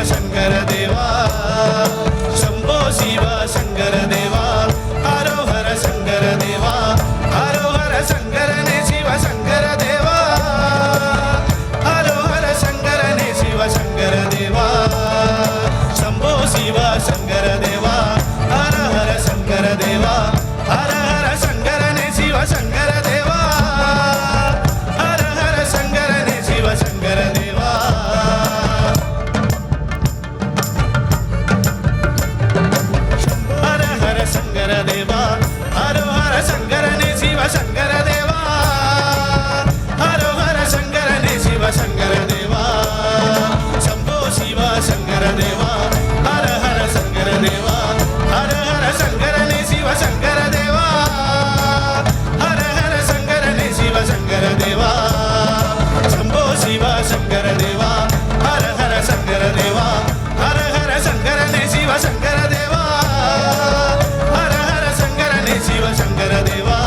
शंकर देवा शंभो शिव शंकर देवा हरोहर शंकर देवा हरोहर शंकरने शिव शंकर देवा हरोहर शंकरने शिव शंकर देवा शंभो शिव शंकर देवा हर हर शंकर देवा हर हर शंकरने शिव शंकर देवा हर हर शंकरने शिव शंकर देवा हर हर शंकर देवा हर हर शंकरने शिव शंकर देवा हर हर शंकरने शिव शंकर देवा शंभो शिव शंकर देवा हर हर शंकर देवा हर हर शंकरने शिव शंकर देवा हर हर शंकरने शिव शंकर देवा शंभो शिव शंकर देवा हर हर शंकर देवा हर हर शंकरने शिव शंकर देवा हर हर शंकरने शिव शंकर देवा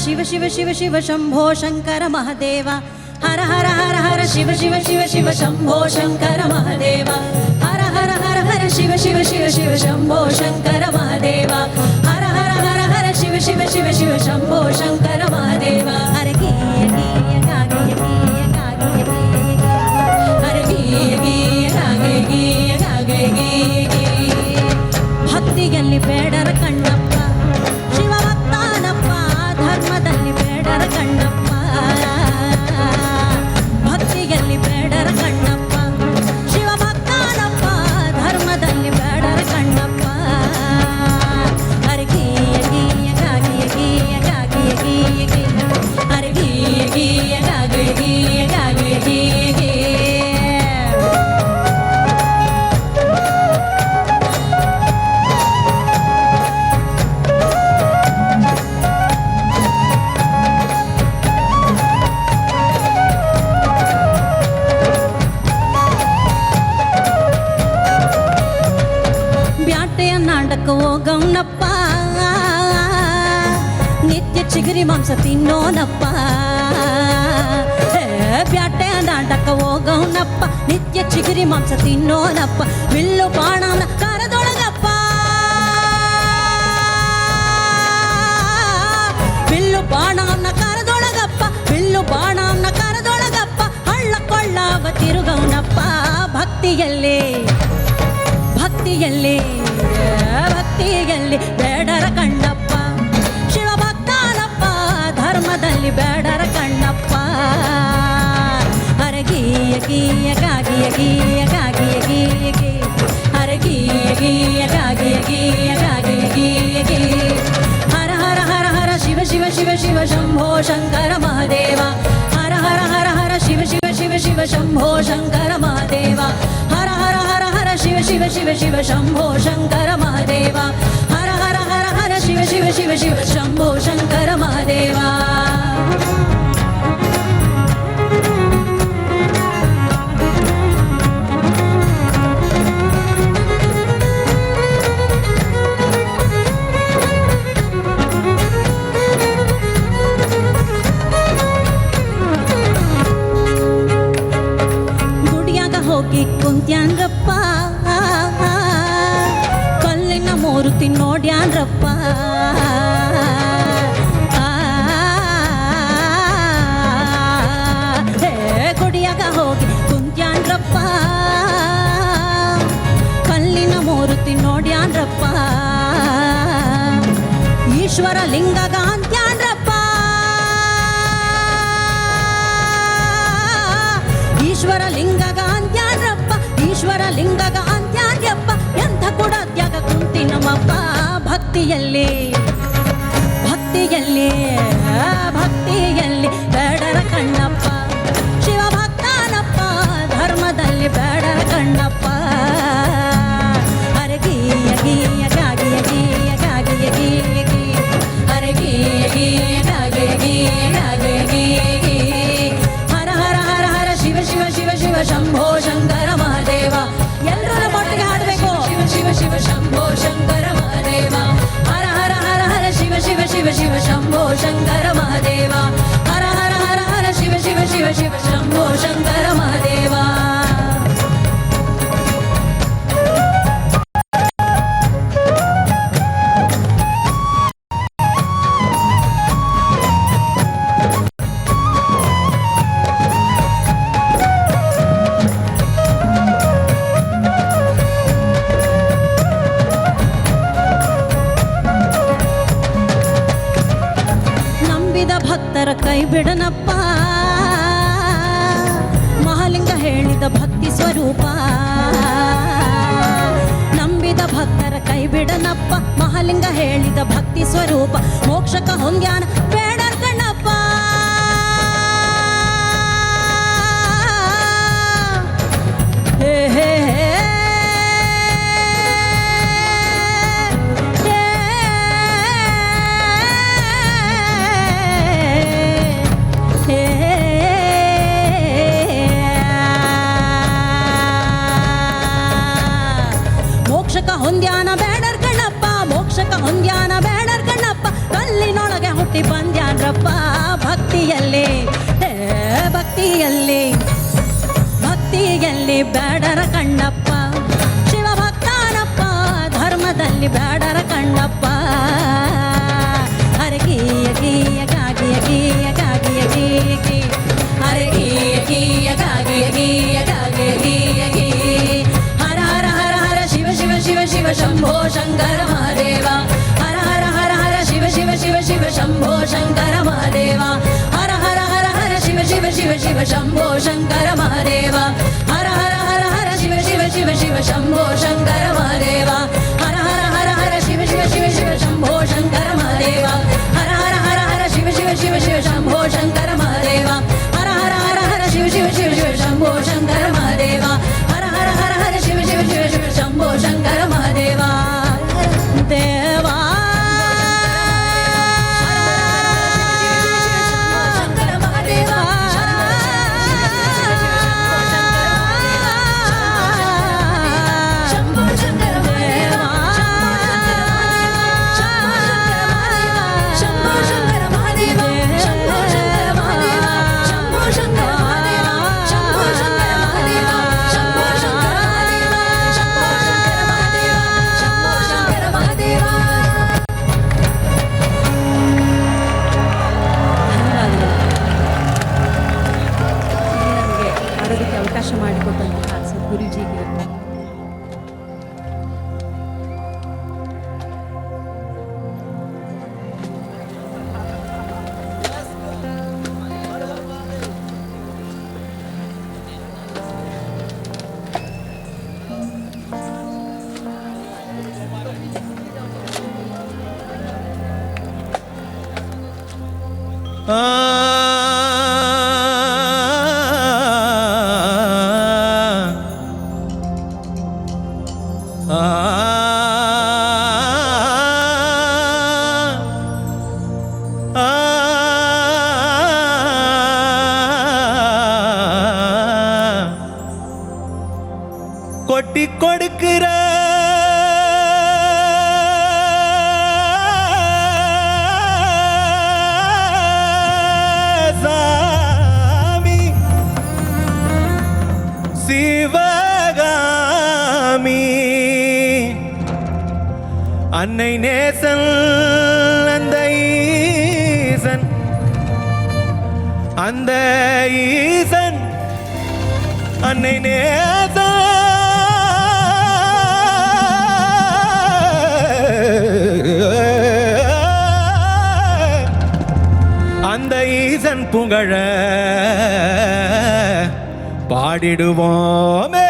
शिव शिव शिव शिव शंभो शंकर महादेवा हर हर हर हर शिव शिव शिव शिव शंभो शंकर महादेवा हर हर हर हर शिव शिव शिव शिव शंभो शंकर महादेवा हर हर हर हर शिव शिव शिव शिव शंभो शंकर महादेवा हर गीय गीय गागीय गीय गागीय गीय हर गीय गीय गागीय गीय गागीय गीय ಭಕ್ತಿಯಲ್ಲಿ ಬೇಡರ ಕಣ್ಣಪ್ಪ ಶಿವ ಭಕ್ತಾನಪ್ಪ ಧರ್ಮದಲ್ಲಿ ಬೇಡರ ಕಣ್ಣಪ್ಪ ಭಕ್ತಿಯಲ್ಲಿ ಬೇಡರ ಕಣ್ಣಪ್ಪ ಶಿವ ಭಕ್ತಾನಪ್ಪ ಧರ್ಮದಲ್ಲಿ ಬೇಡರ ಕಣ್ಣಪ್ಪ ಅರಗೀಯ ಗೀಯ ಗಾಗಿಯ ಗೀಯ ಗಾಗಿಯ ಗೀಯ ಗೀಯ ಅರಗೀಯ ಗೀಯ ಗಾಗಿಯ ಗೀಯ ಗಾಗಿಯ ಗೀಯ ಗೀಯ ಹೋಗೌನಪ್ಪ ನಿತ್ಯ ಚಿಗುರಿ ಮಾಂಸ ತಿನ್ನೋನಪ್ಪ ಬ್ಯಾಟೆ ನಾಟಕ ಹೋಗೌನಪ್ಪ ನಿತ್ಯ ಚಿಗುರಿ ಮಾಂಸ ತಿನ್ನೋನಪ್ಪ ಬಿಲ್ಲು ಬಾಣನ ಕರದೊಳಗಪ್ಪ ಬಿಲ್ಲು ಬಾಣನ ಕರದೊಳಗಪ್ಪ ಬಿಲ್ಲು ಬಾಣನ ಕರದೊಳಗಪ್ಪ ಹಳ್ಳ ಕೊಳ್ಳಾವ ತಿರುಗೌನಪ್ಪ ಭಕ್ತಿಯಲ್ಲಿ ಭಕ್ತಿಯಲ್ಲಿ ಭಕ್ತಿಯಲ್ಲಿ ಬೇಡರ ಕಣ್ಣಪ್ಪ ಶಿವ ಭಕ್ತಾನಪ್ಪ ಧರ್ಮದಲ್ಲಿ ಬೇಡರ ಕಣ್ಣಪ್ಪ ಅರಗೀಯ ಗೀಯ ಗಾಗಿಯ ಗೀಯ ಗಾಗಿಯ ಗೀಯ ಗೀಯ ಅರಗೀಯ ಗೀಯ ಗಾಗಿಯ ಗೀಯ ಗಾಗಿಯ ಗೀಯ ಗೀಯ ಹರ ಹರ ಹರ ಹರ ಶಿವ ಶಿವ ಶಿವ ಶಿವ ಶಂಭೋ ಶಂಕರ ಮಹಾದೇವ ಹರ ಹರ ಹರ ಹರ ಶಿವ ಶಿವ ಶಿವ ಶಿವ ಶಂಭೋ ಶಂಕರ ಮಹಾದೇವ ಹರ ಹರ ಹರ ಹರ ಶಿವ ಶಿವ ಶಿವ ಶಿವ ಶಂಭೋ ಶಂಕರ ಮಹಾದೇವ ಹರ ಹರ ಹರ ಹರ ಶಿವ ಶಿವ ಶಿವ ಶಿವ ಶಂಭೋ ಶಂಕರ ಮಹಾದೇವ ಕುಂತ್ಯಾನ್ರಪ್ಪ ಕಲ್ಲಿನ ಮೂರ್ತಿ ನೋಡ್ಯಾನ್ರಪ್ಪ ಗುಡಿಯಾಗ ಹೋಗಿ ಕುಂತ್ಯಾನ್ರಪ್ಪ ಕಲ್ಲಿನ ಮೂರ್ತಿ ನೋಡ್ಯಾನ್ರಪ್ಪ ಈಶ್ವರ ಲಿಂಗಗ ಅಂತ್ಯಾನ್ರಪ್ಪ ಈಶ್ವರ ಲಿಂಗಗ ಅಂತ್ಯಾನ್ರಪ್ಪ ಈಶ್ವರ ಲಿಂಗಗ ಅಂತ್ಯಾನ್ಯಪ್ಪ ಎಂಥ ಕೂಡ ತ್ಯಾಗ ಕುಂತಿ ನಮ್ಮಪ್ಪ ಭಕ್ತಿಯಲ್ಲಿ ಭಕ್ತಿಯಲ್ಲಿ ಭಕ್ತಿಯಲ್ಲಿ ಬೇಡರ ಕಣ್ಣಪ್ಪ ಶಿವ ಭಕ್ತನಪ್ಪ ಧರ್ಮದಲ್ಲಿ ಬೇಡರ ಕಣ್ಣಪ್ಪ ಅರಗಿಯ ಗೀಯ ಗಾಗಿಯ ಗೀಯ ಗಾಗಿಯ ಗೀಯ ಗೀ ಅರಗಿಯ ಗೀಯ ಗಾಗಿಯ ಗೀಯ ಗಾಗಿಯ ಗೀಯ ಗೀ ಹರ ಹರ ಹರ ಹರ ಶಿವ ಶಿವ ಶಿವ ಶಿವ ಶಂಭೋ ಶಂಕರ ಮಹಾದೇವ ಎಲ್ಲರೂ ಒಟ್ಟಿಗೆ ಹಾಡಬೇಕು ಶಿವ ಶಿವ ಶಿವ ಶಂಭೋ ಶಂಕರ ಮಹಾದೇವ ಹರ ಹರ ಹರ ಹರ ಶಿವ ಶಿವ ಶಿವ ಶಿವ ಶಂಭೋ ಶಂಕರ ಮಹಾದೇವ ಹರ ಹರ ಹರ ಹರ ಶಿವ ಶಿವ ಶಿವ ಶಿವ ಶಂಭೋ ಶಂಕರ ಮಹಾದೇವ ಭಕ್ತರ ಕೈ ಬಿಡನಪ್ಪ ಮಹಾಲಿಂಗ ಹೇಳಿದ ಭಕ್ತಿ ಸ್ವರೂಪ ನಂಬಿದ ಭಕ್ತರ ಕೈ ಬಿಡನಪ್ಪ ಮಹಾಲಿಂಗ ಹೇಳಿದ ಭಕ್ತಿ ಸ್ವರೂಪ ಮೋಕ್ಷಕ ಹೊಂಗ್ಯಾನ ಬೇಡ ಕಣ್ಣಪ್ಪ ಹೇ ಹೇ ಹೊಂದ್ಯಾನ ಬೇಡರ್ ಕಣ್ಣಪ್ಪ ಮೋಕ್ಷಕ ಹೊಂದ್ಯಾನ ಬೇಡರ್ ಕಣ್ಣಪ್ಪ ಕಲ್ಲಿನೊಳಗೆ ಹುಟ್ಟಿ ಬಂದ್ಯಾನ್ರಪ್ಪ ಭಕ್ತಿಯಲ್ಲಿ ಭಕ್ತಿಯಲ್ಲಿ ಭಕ್ತಿಯಲ್ಲಿ ಬೇಡರ ಕಣ್ಣಪ್ಪ ಶಿವ ಭಕ್ತನಪ್ಪ ಧರ್ಮದಲ್ಲಿ ಬೇಡರ ಕಣ್ಣಪ್ಪ ಅರಗಿಯ ಗೀಯ ಗಾಗಿಯ ಗೀಯ ಗಾಗಿಯ ಗೀಯ ಗೀ ಅರಗಿಯ ಗೀಯ ಗಾಗಿಯ ಗೀಯ ಗಾಗಿಯ ಗೀಯ ಗೀ ಹರ ಹರ ಹರ ಹರ ಶಿವ ಶಿವ ಶಿವ ಶಿವ ಶಂಭೋ ಶಂಕರ ಮಹಾದೇವ ಹರ ಹರ ಹರ ಹರ ಶಿವ ಶಿವ ಶಿವ ಶಿವ ಶಂಭೋ ಶಂಕರ ಮಹಾದೇವ ಹರ ಹರ ಹರ ಹರ ಶಿವ ಶಿವ ಶಿವ ಶಿವ ಶಂಭೋ ಶಂಕರ ಮಹಾದೇವ ಹರ ಹರ ಹರ ಹರ ಶಿವ ಶಿವ ಶಿವ ಶಿವ ಶಂಭೋ ಶಂಕರ ಮಹಾದೇವ ಹರ ಹರ ಹರ ಹರ ಶಿವ ಶಿವ ಶಿವ ಶಿವ ಶಂಭೋ ಶಂಕರ ಮಹಾದೇವ ಹರ ಹರ ಹರ ಹರ ಶಿವ ಶಿವ ಶಿವ ಶಿವ ಶಂಭೋ ಶಂಕರ ಮಹಾದೇವ ಹರ ಹರ ಹರ ಹರ ಶಿವ ಶಿವ ಶಿವ ಶಿವ ಶಂಭೋ ಶಂಕರ ಮಹಾದೇವ ಹರ ಹರ ಹರ ಹರ ಶಿವ ಶಿವ ಶಿವ ಶಿವ ಶಂಭೋ ಶಂಕರ ಮಹಾದೇವ ದೇವಾ ಅವಕಾಶ ಮಾಡಿಕೊಟ್ಟಂತಹ ಸದ್ಗುರುಜಿಗೆ கொட்டி கொடுக்கிற சாமி சிவகாமி அன்னை நேசன் அந்த ஈசன், அந்த ஈசன் அன்னை நேசன் அந்த ஈசன் புகழ பாடிடுவோமே.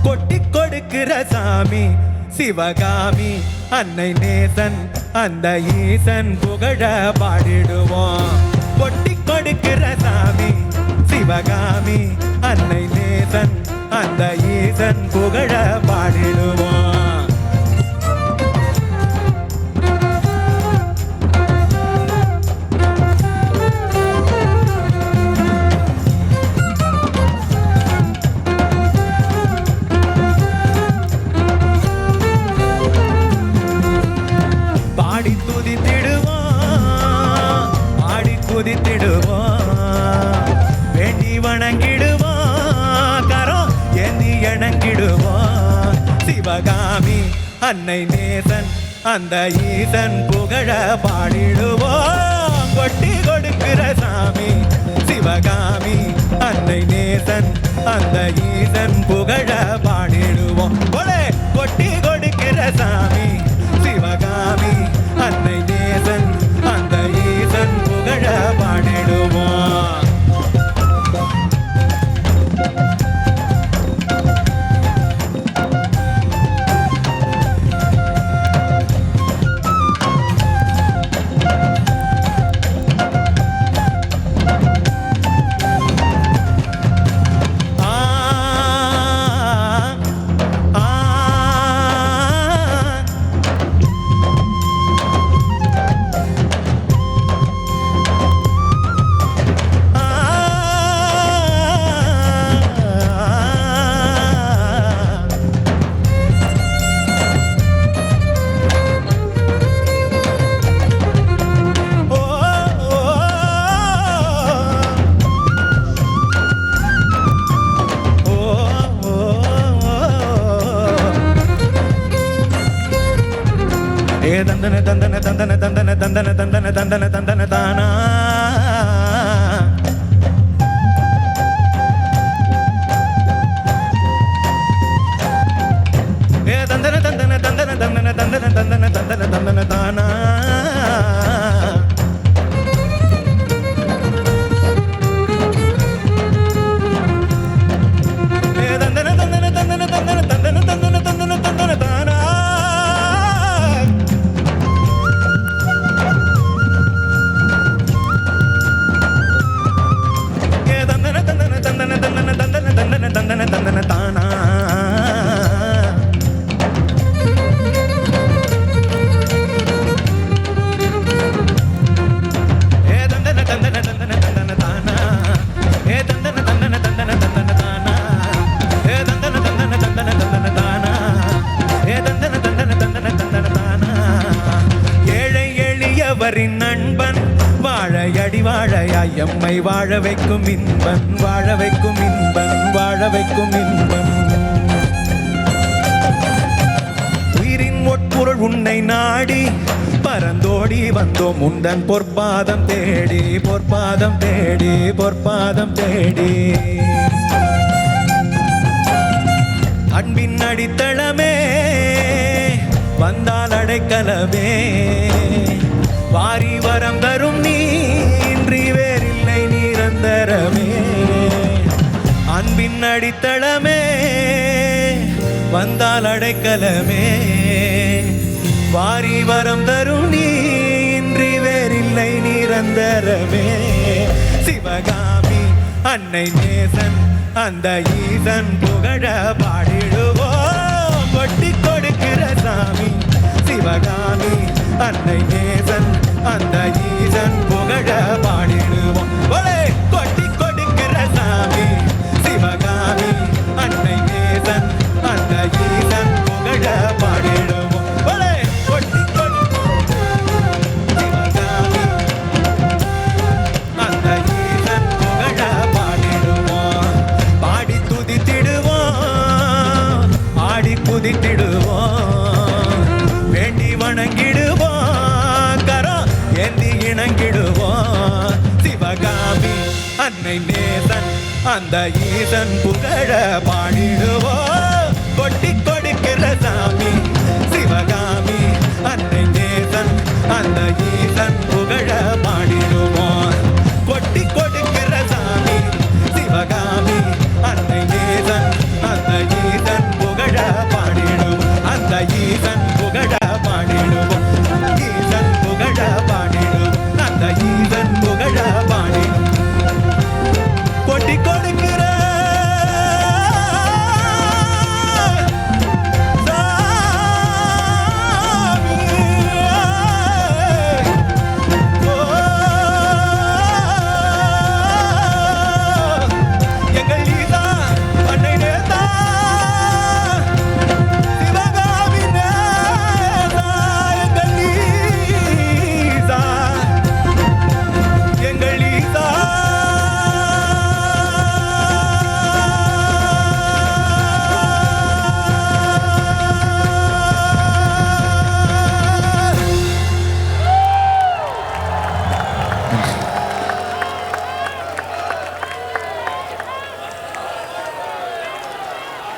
கொட்டி கொடுக்கிற சாமி சிவகாமி அன்னை நேசன் அந்த ஈசன் புகழ பாடிடுவோம். கொட்டி கொடுக்கிற சாமி சிவகாமி அன்னை நேசன் அந்த ஈசன் புகழ பாடிடுவோம். பாடி துதித்திடுவோம், ஆடி குதித்திடுவோம், வேண்டி வணங்கிடுவோம், கரம் ஏந்தி இணங்கிடுவோம். சிவகாமி அன்னை நேசன் அந்த ஈசன் புகழ பாடிடுவோம். கொட்டி கொடுக்கிற சாமி சிவகாமி அன்னை நேசன் அந்த ஈசன் புகழ பாடிடுவோம். கொட்டி கொடுக்கிற சாமி சிவகாமி அன்னை நேசன் அந்த ஈசன் புகழ பாடிடுவோம். தந்தன தந்தன தந்தன தந்தன தந்தன தந்தன தந்தன தந்தன தானா தந்தன தந்தன தந்தன தந்தன தந்தன தந்தன தந்தன தந்தன தானா தந்தன தந்தன தந்தன தந்தன தந்தன தந்தன தந்தன தந்தன தானா தந்தன தந்தன தானா தந்தன தந்தன தந்தன தந்தன தானா தந்தன தந்தன தந்தன தந்தன தானா தந்தன தந்தன தந்தன தந்தன தானா தந்தன தந்தன தந்தன தந்தன தானா. ஏழை எளியவரின் நண்பன் வாழையடி வாழையாய் எம்மை வாழ வைக்கும் இன்பன் வாழ வைக்கும் இன்பன் வாழ வைக்கும் இன்பன். உயிரின் உட்பொருள் உன்னை நாடி பரந்தோடி வந்தோம் உந்தன் பொற்பாதம் தேடி பொற்பாதம் தேடி பொற்பாதம் தேடி. அன்பின் அடித்தளமே வந்தால் அடைக்கலமே வாரி வரம் தரும் நீ இன்றி வேறில்லை நிரந்தரமே. அன்பின் அடித்தளமே வந்தால் அடைக்கலமே வாரி வரம் தரும் நீ இன்றி வேறில்லை நிரந்தரமே. சிவகாமி அன்னை நேசன் அந்த ஈசன் புகழ பாடிடுவோம். கொட்டி கொடுக்கிற சாமி சிவகாமி அன்னை நேசன் அந்த ஈசன் புகழ பாடிடுவோம். கொட்டி கொடுக்கிற சாமி சிவகாமி அன்னை நேசன் அந்த ஈசன் அந்த ஈசன் புகழ பாடிடுவோம் கொட்டி கொடுக்கிற சாமி